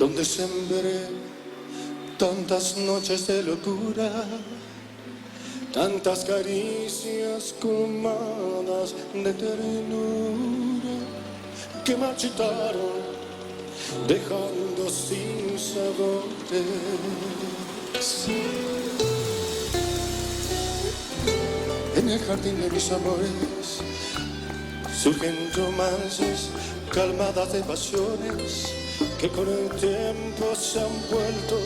donde sembré tantas noches de locura, tantas caricias colmadas de ternura que marchitaron dejando sin sabores. En el jardín de mis amores surgen romances calmadas de pasiones que con el tiempo se han vuelto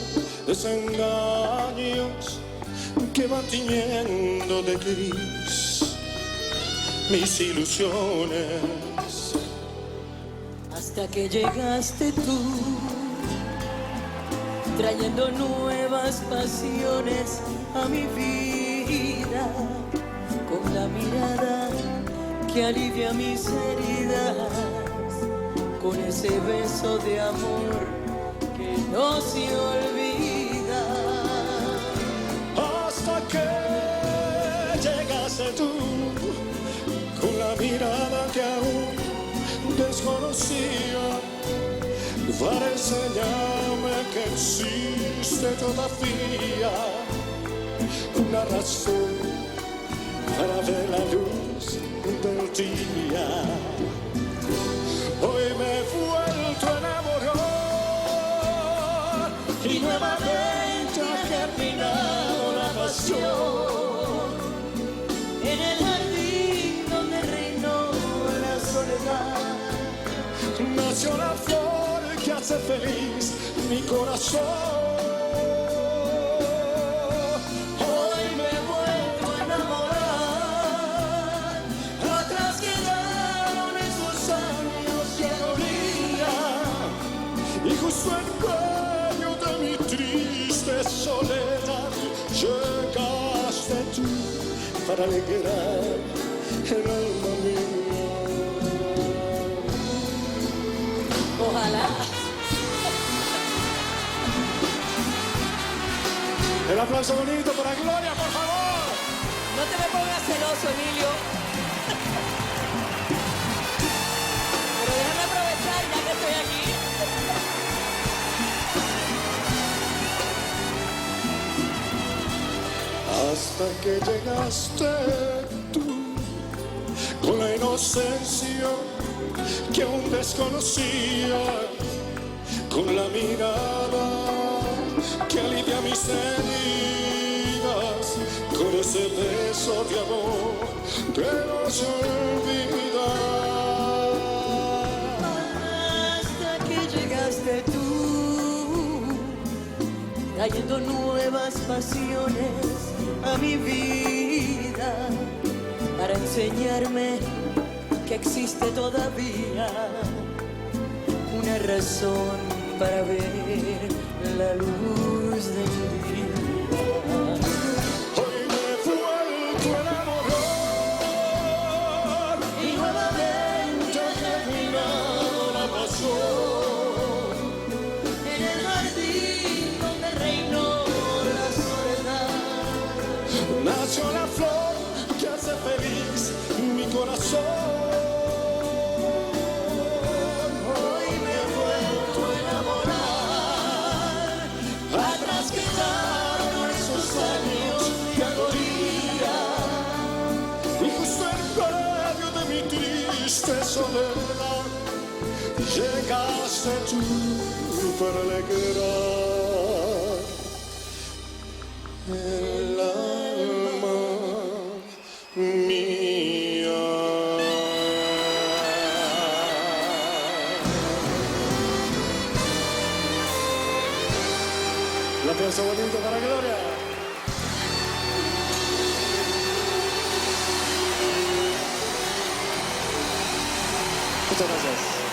desengaños que van tiñendo de gris mis ilusiones. Hasta que llegaste tú, trayendo nuevas pasiones a mi vida, con la mirada que alivia mis heridas, con ese beso de amor que no se olvida. Hasta que llegaste tú, con la mirada que aún desconocía, para enseñarme que existe todavía una razón para ver la luz del día. Hoy me he vuelto a enamorar y nuevamente ha germinado la pasión. En el jardín donde reinó la soledad, nació la flor que hace feliz mi corazón. Y justo en medio de mi triste soledad llegaste tú para alegrar el alma mía. ojalá. El aplauso bonito para Gloria, por favor. No te me pongas celoso, Emilio. Pero déjame aprovechar ya que estoy aquí. Hasta que llegaste tú, con la inocencia que aún desconocía, con la mirada que alivia mis heridas, con ese beso de amor que no se olvida. Hasta que llegaste tú, trayendo nuevas pasiones a mi vida, para enseñarme que existe todavía una razón para ver la luz del día. Hoy me he vuelto a enamorar y nuevamente ha germinado la pasión. En el jardín donde reinó la soledad, nació la flor que hace feliz mi corazón. hoy me he vuelto a enamorar. Atrás quedaron esos años de agonía y justo en medio de mi triste soledad llegaste tú para alegrar el alma mía. Un aplauso bonito para Gloria. Muchas gracias.